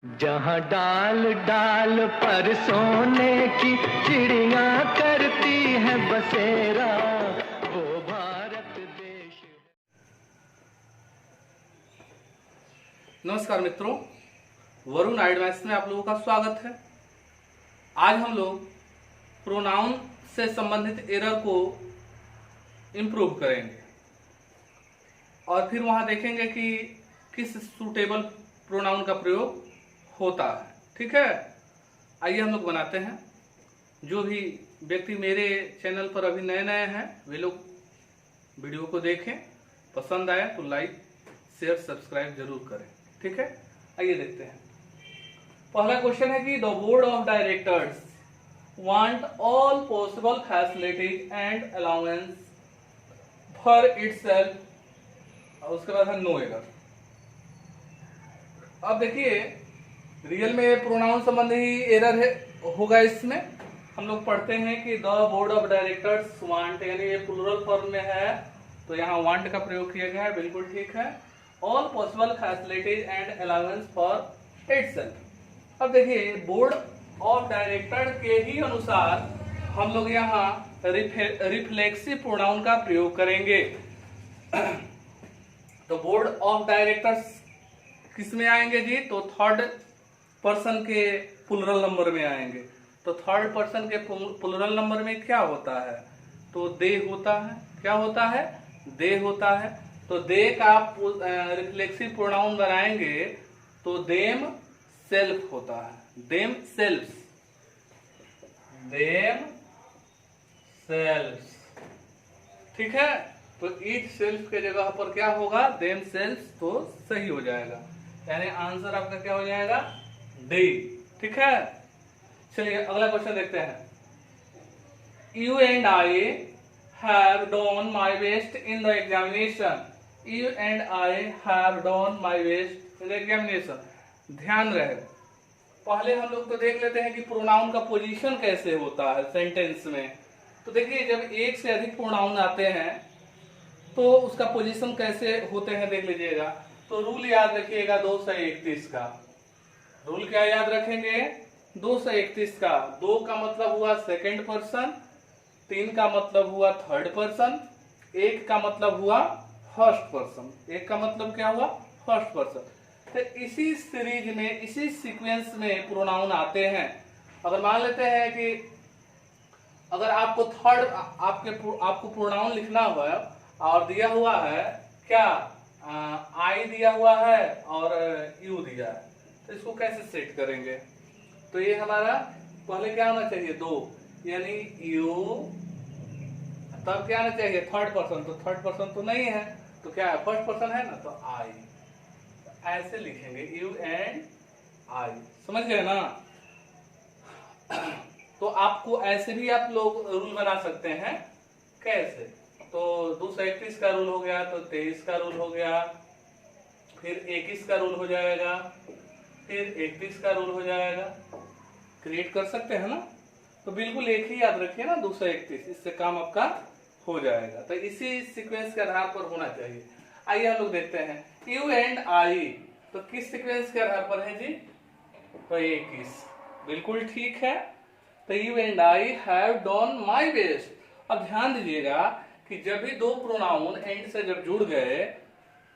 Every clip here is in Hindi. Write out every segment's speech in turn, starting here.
जहाँ डाल डाल पर सोने की चिड़िया करती है बसेरा, वो भारत देश। नमस्कार मित्रों, वरुण एडवांस में आप लोगों का स्वागत है। आज हम लोग प्रोनाउन से संबंधित एरर को इम्प्रूव करेंगे और फिर वहां देखेंगे कि किस सूटेबल प्रोनाउन का प्रयोग होता है। ठीक है, आइए हम लोग बनाते हैं। जो भी व्यक्ति मेरे चैनल पर अभी नए नए हैं वे लोग वीडियो को देखें, पसंद आए तो लाइक शेयर सब्सक्राइब जरूर करें। ठीक है, आइए देखते हैं। पहला क्वेश्चन है कि the board of directors want all possible facilities and allowance for itself, और उसके बाद है नो एरर। अब देखिए, रियल में प्रोनाउन संबंधी एरर है होगा। इसमें हम लोग पढ़ते हैं कि the board of directors want, यानी ये प्लूरल फॉर्म में है तो यहाँ वांट का प्रयोग किया गया है, बिल्कुल ठीक है। All possible facilities and allowance for itself. अब देखिए, बोर्ड ऑफ डायरेक्टर के ही अनुसार हम लोग यहाँ रिफ्लेक्सिव प्रोनाउन का प्रयोग करेंगे। तो बोर्ड ऑफ डायरेक्टर्स किस में आएंगे जी? तो थर्ड पर्सन के प्लूरल नंबर में आएंगे। तो थर्ड पर्सन के प्लूरल नंबर में क्या होता है? तो दे होता है। क्या होता है? दे होता है। तो दे का रिफ्लेक्सिव प्रोनाउन बनाएंगे तो देम सेल्फ होता है। Themselves, themselves. ठीक है, तो ईच सेल्फ के जगह पर क्या होगा? देम सेल्फ्स, तो सही हो जाएगा। यानी आंसर आपका क्या हो जाएगा? डी। ठीक है, चलिए अगला क्वेश्चन देखते हैं। You and I have done my best in the examination. You and I have done my best in the examination. ध्यान रहे, पहले हम लोग तो देख लेते हैं कि प्रोनाउन का पोजीशन कैसे होता है सेंटेंस में। तो देखिए, जब एक से अधिक प्रोनाउन आते हैं तो उसका पोजीशन कैसे होते हैं देख लीजिएगा। तो रूल याद रखिएगा 231 का। रूल क्या याद रखेंगे? 231 का। 2 का मतलब हुआ सेकंड पर्सन, 3 का मतलब हुआ थर्ड पर्सन, 1 का मतलब हुआ फर्स्ट पर्सन। 1 का मतलब क्या हुआ? First person. तो इसी सीरीज में, इसी सीक्वेंस में प्रोनाउन आते हैं। अगर मान लेते हैं कि अगर आपको थर्ड आपको प्रोनाउन लिखना हुआ और दिया हुआ है क्या? आई दिया हुआ है और यू दिया है, तो इसको कैसे सेट करेंगे? तो ये हमारा पहले क्या होना चाहिए? 2, यानी यू, तब क्या आना चाहिए? Third person. तो थर्ड पर्सन तो नहीं है, तो क्या है? फर्स्ट पर्सन है ना, तो आई। ऐसे लिखेंगे, यू एंड आई। समझ गए ना? तो आपको ऐसे भी आप लोग रूल बना सकते हैं। कैसे? तो 231 का रूल हो गया, तो 23 का रूल हो गया, फिर 21 का रूल हो जाएगा, फिर 31 का रूल हो जाएगा। क्रिएट कर सकते हैं ना? तो बिल्कुल एक ही याद रखिए ना, 231, इससे काम आपका हो जाएगा। तो इसी सीक्वेंस के आधार पर होना चाहिए। आइए हम लोग देखते हैं, यू एंड आई, तो किस सीक्वेंस के आधार पर है जी? तो 21, बिल्कुल ठीक है। तो you and I have done my best. अब ध्यान दीजिएगा कि जब भी दो प्रोनाउन एंड से जब जुड़ गए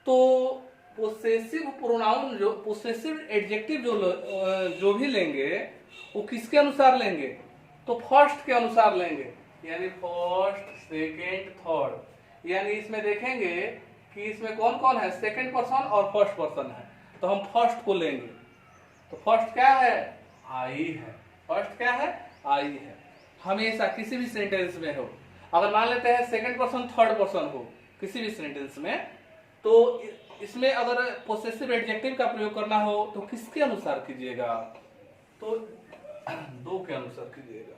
तो पोसेसिव प्रोनाउन, जो पोसेसिव एडजेक्टिव जो भी लेंगे वो किसके अनुसार लेंगे? तो फर्स्ट के अनुसार लेंगे, यानी फर्स्ट, सेकेंड, थर्ड। यानी इसमें देखेंगे कि इसमें कौन कौन है? सेकेंड पर्सन और फर्स्ट पर्सन है, तो हम फर्स्ट को लेंगे। तो फर्स्ट क्या है? आई है। फर्स्ट क्या है? आई है। हमेशा किसी भी सेंटेंस में हो, अगर मान लेते हैं सेकंड पर्सन थर्ड पर्सन हो किसी भी सेंटेंस में, तो इसमें अगर पोसेसिव एडजेक्टिव का प्रयोग करना हो तो किसके अनुसार कीजिएगा? तो 2 के अनुसार कीजिएगा,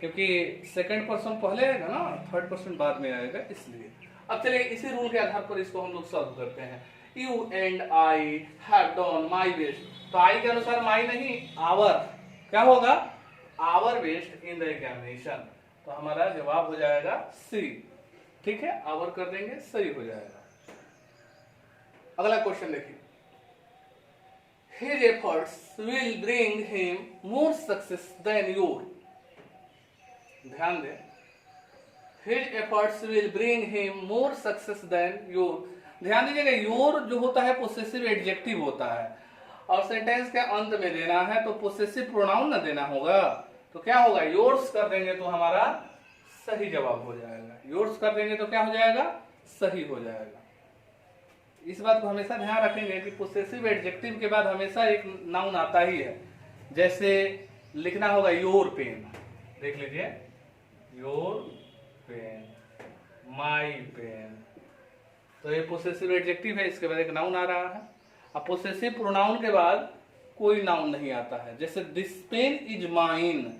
क्योंकि सेकंड पर्सन पहले आएगा ना, थर्ड पर्सन बाद में आएगा, इसलिए। अब चलिए इसी रूल के आधार पर इसको हम लोग सॉल्व करते हैं। You and I have done my best. तो आई के अनुसार माई नहीं, आवर। क्या होगा? Our best in the examination. तो हमारा जवाब हो जाएगा सी। ठीक है, आवर कर देंगे, सही हो जाएगा। अगला क्वेश्चन देखिए, his efforts will bring him more success than your. ध्यान दें, his efforts will bring him more success than your. ध्यान दीजिएगा, योर जो होता है पोसेसिव एडजेक्टिव होता है और सेंटेंस के अंत में देना है तो पोसेसिव प्रोनाउन ना देना होगा, तो क्या होगा, योर्स कर देंगे तो हमारा सही जवाब हो जाएगा। योर्स कर देंगे तो क्या हो जाएगा, सही हो जाएगा। इस बात को हमेशा ध्यान रखेंगे कि पोसेसिव एडजेक्टिव के बाद हमेशा एक नाउन आता ही है। जैसे लिखना होगा योर पेन, देख लीजिए, योर पेन, माई पेन, तो ये पोसेसिव एडजेक्टिव है, इसके बाद एक नाउन आ रहा है। अब पोसेसिव प्रोनाउन के बाद कोई नाउन नहीं आता है। जैसे दिस पेन इज माइन,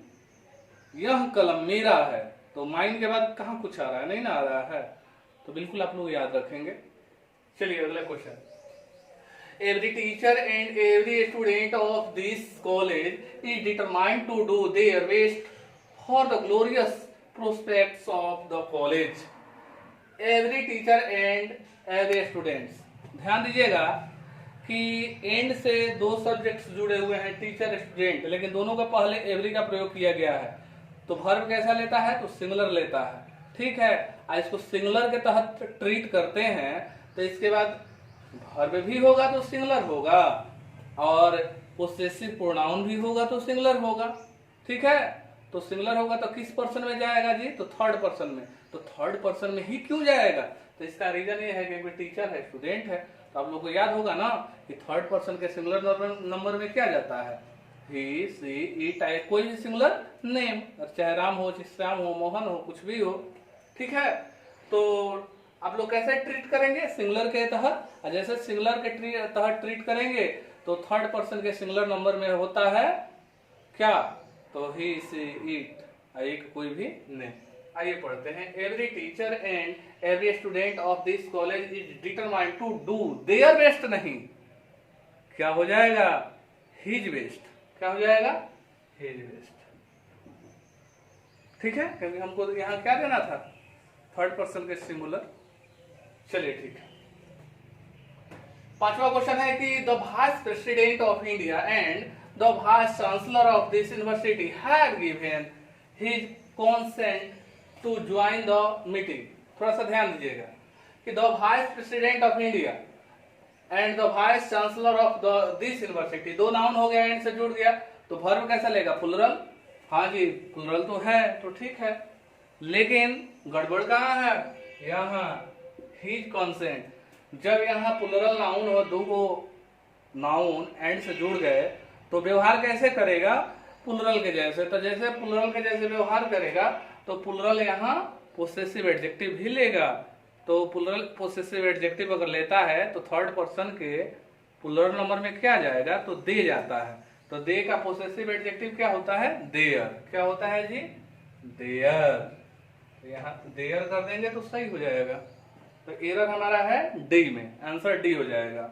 यह कलम मेरा है, तो माइन के बाद कहाँ कुछ आ रहा है, नहीं ना आ रहा है, तो बिल्कुल आप लोग याद रखेंगे। चलिए अगला question. Every teacher and every student of this college is determined to do their best for the glorious prospects of the college. Every teacher and every students, ध्यान दीजिएगा कि एंड से दो सब्जेक्ट्स जुड़े हुए हैं, टीचर स्टूडेंट, लेकिन दोनों का पहले एवरी का प्रयोग किया गया है, तो वर्ब कैसा लेता है, तो सिंगुलर लेता है। ठीक है, इसको सिंगुलर के तहत ट्रीट करते हैं तो इसके बाद वर्ब भी होगा तो सिंगुलर होगा और पोसेसिव प्रोनाउन भी होगा तो सिंगुलर होगा। ठीक है, तो सिंगुलर होगा तो किस पर्सन में जाएगा जी, तो थर्ड पर्सन में। तो थर्ड पर्सन में ही क्यों जाएगा, तो इसका रीजन ये है कि टीचर है, स्टूडेंट है, तो आप लोग को याद होगा ना कि थर्ड पर्सन के सिंगुलर नंबर में क्या जाता है, ही, सी, इट, कोई भी सिंगुलर नेम, चाहे राम हो, श्याम हो, मोहन हो, कुछ भी हो। ठीक है, तो आप लोग कैसे ट्रीट करेंगे, सिंगुलर के तहत, और जैसे सिंगुलर के तहत ट्रीट करेंगे तो थर्ड पर्सन के सिंगुलर नंबर में होता है क्या, तो ही, सी, इट, एक कोई भी नेम। आइए पढ़ते हैं। Every teacher and every student of this college is determined to do their best, नहीं, क्या हो जाएगा, हिज बेस्ट, क्या हो जाएगा, हिज बेस्ट। ठीक है, क्योंकि हमको यहाँ क्या देना था, थर्ड पर्सन के सिंगुलर। चलिए ठीक है। पांचवा क्वेश्चन है कि the vice president of India and the vice chancellor of this university have given his consent to join the meeting. थोड़ा सा ध्यान दीजिएगा कि the vice president of India and the vice chancellor of this university, दो नाउन हो गया, एंड से जुड़ गया, तो वर्ब कैसा लेगा, प्लुरल। हाँ जी, प्लुरल तो है, तो ठीक है, लेकिन गड़बड़ कहाँ है, यहाँ हिज कंसेंट। जब यहाँ प्लुरल नाउन हो, दो नाउन एंड से जुड़ गए तो व्यवहार कैसे करेगा, प्लुरल के जैसे। तो जैसे प्लुरल के जैसे व्यवहार करेगा तो प्लुरल यहाँ पोसेसिव एडजेक्टिव भी लेगा। तो प्लुरल पोसेसिव एडजेक्टिव अगर लेता है तो थर्ड पर्सन के प्लुरल नंबर में क्या जाएगा, तो दे जाता है। तो दे का पोसेसिव एडजेक्टिव क्या होता है, देयर। क्या होता है जी, देयर। यहाँ देयर कर देंगे तो सही हो जाएगा। तो एरर हमारा है डी में, आंसर डी हो जाएगा।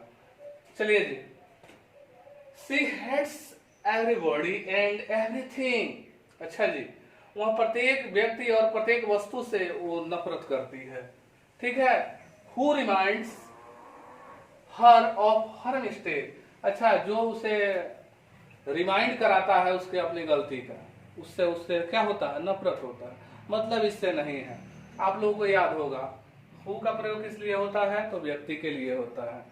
चलिए जी, she hates everybody and everything. अच्छा जी, वह प्रत्येक व्यक्ति और प्रत्येक वस्तु से वो नफरत करती है। ठीक है, who reminds her of her mistake. अच्छा, जो उसे रिमाइंड कराता है उसके अपनी गलती का, उससे क्या होता है, नफरत होता है। मतलब इससे नहीं है। आप लोगों को याद होगा हु का प्रयोग किस लिए होता है, तो व्यक्ति के लिए होता है।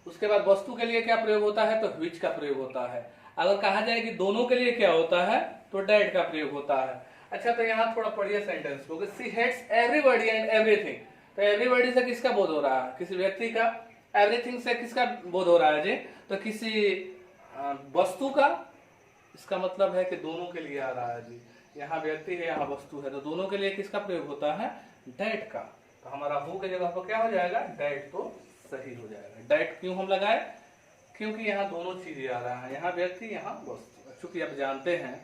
उसके बाद वस्तु के लिए क्या प्रयोग होता है, तो व्हिच का प्रयोग होता है। अगर कहा जाए कि दोनों के लिए क्या होता है, तो डैट का प्रयोग होता है। अच्छा, तो यहाँ थोड़ा पढ़िए सेंटेंस को, she hates everybody and everything. तो एवरीबॉडी से किसका बोध हो रहा है, किसी व्यक्ति का। एवरीथिंग से किसका बोध हो रहा है जी, तो किसी वस्तु का। इसका मतलब है कि दोनों के लिए आ रहा है जी, यहाँ व्यक्ति है, यहाँ वस्तु है, तो दोनों के लिए किसका प्रयोग होता है, डैट का। तो हमारा हु के जगह पर क्या हो जाएगा, डैट, तो सही हो जाएगा। डैट क्यों हम लगाए, क्योंकि यहाँ दोनों चीजें आ रहा है, यहाँ व्यक्ति, यहाँ वस्तु। चूंकि आप जानते हैं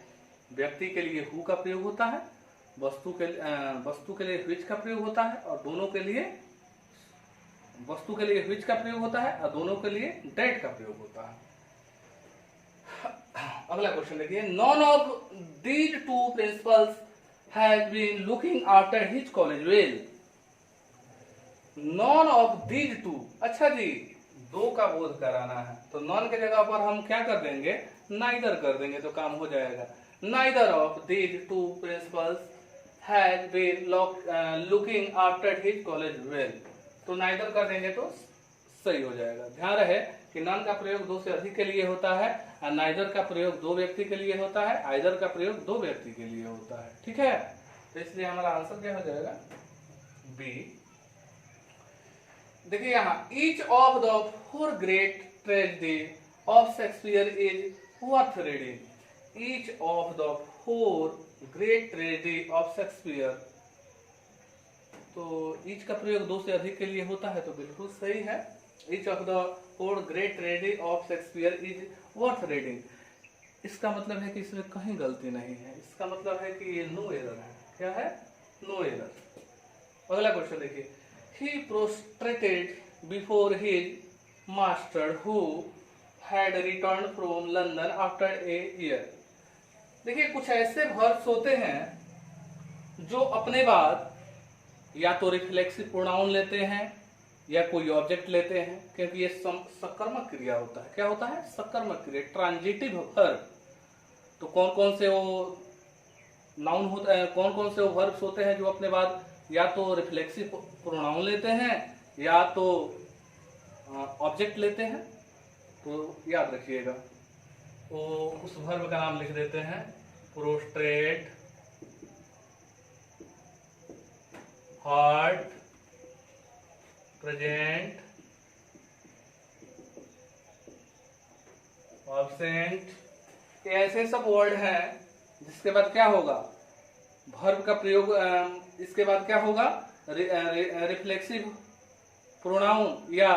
व्यक्ति के लिए हु का प्रयोग होता है, वस्तु के लिए व्हिच का प्रयोग होता है, और दोनों के लिए वस्तु के लिए व्हिच का प्रयोग होता है, और दोनों के लिए डैट का प्रयोग होता है। अगला क्वेश्चन देखिए, none of these two principles has been looking after his college well. None of these two, अच्छा जी, दो का बोध कराना है, तो नॉन के जगह पर हम क्या कर देंगे, नाइदर कर देंगे, तो काम हो जाएगा। Neither of these two principles had been looking after his college well, तो नाइदर कर देंगे तो सही हो जाएगा। ध्यान रहे कि नॉन का प्रयोग दो से अधिक के लिए होता है और नाइदर का प्रयोग दो व्यक्ति के लिए होता है, आइदर का प्रयोग दो व्यक्ति के लिए होता है। ठीक है, तो इसलिए हमारा आंसर क्या हो जाएगा, बी। देखिए यहाँ, each of the four great tragedy of Shakespeare is worth reading. Each of the four great tragedy of Shakespeare, तो ईच का प्रयोग दो से अधिक के लिए होता है, तो बिल्कुल सही है। Each of the four great tragedy of Shakespeare is worth reading, इसका मतलब है कि इसमें कहीं गलती नहीं है, इसका मतलब है कि ये नो एरर है। क्या है, नो एरर। अगला क्वेश्चन देखिए, he prostrated before his master who had returned from London after a year। देखिए कुछ ऐसे वर्ब्स होते हैं जो अपने बाद या तो रिफ्लेक्सिव प्रोनाउन लेते हैं या कोई ऑब्जेक्ट लेते हैं, क्योंकि ये सकर्मक क्रिया होता है। क्या होता है, सकर्मक क्रिया, ट्रांजिटिव वर्ब। तो कौन कौन से वो नाउन होता है, कौन कौन से वो वर्ब्स होते हैं जो अपने बाद या तो रिफ्लेक्सिव प्रोनाउन लेते हैं या तो ऑब्जेक्ट लेते हैं। तो याद रखिएगा, तो उस वर्ब का नाम लिख देते हैं प्रोस्ट्रेट, हार्ट, प्रेजेंट, ऑब्सेंट, ये ऐसे सब वर्ड हैं जिसके बाद क्या होगा, वर्ब का प्रयोग, इसके बाद क्या होगा, रिफ्लेक्सिव प्रोनाउन या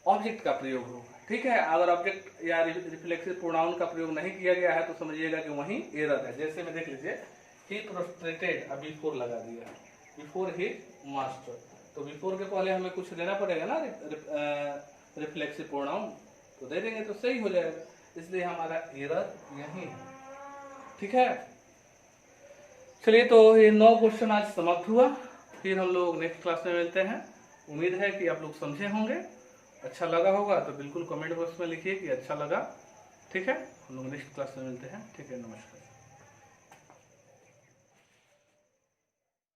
ऑब्जेक्ट का प्रयोग होगा। ठीक है, अगर ऑब्जेक्ट या रिफ्लेक्सिव प्रोनाउन का प्रयोग नहीं किया गया है तो समझिएगा कि वहीं एरर है। जैसे में देख लीजिए, ही प्रोस्ट्रेटेड, अब बिफोर लगा दिया, बिफोर हिज मास्टर, तो बिफोर के पहले हमें कुछ लेना पड़ेगा ना, रिफ्लेक्सिव प्रोनाउन, तो दे देंगे तो सही हो जाएगा। इसलिए हमारा एरर यही है। ठीक है, चलिए तो ये 9 क्वेश्चन आज समाप्त हुआ, फिर हम लोग नेक्स्ट क्लास में मिलते हैं। उम्मीद है कि आप लोग समझे होंगे, अच्छा लगा होगा तो बिल्कुल कमेंट बॉक्स में लिखिए कि अच्छा लगा। ठीक है, हम लोग नेक्स्ट क्लास में मिलते हैं। ठीक है, नमस्कार।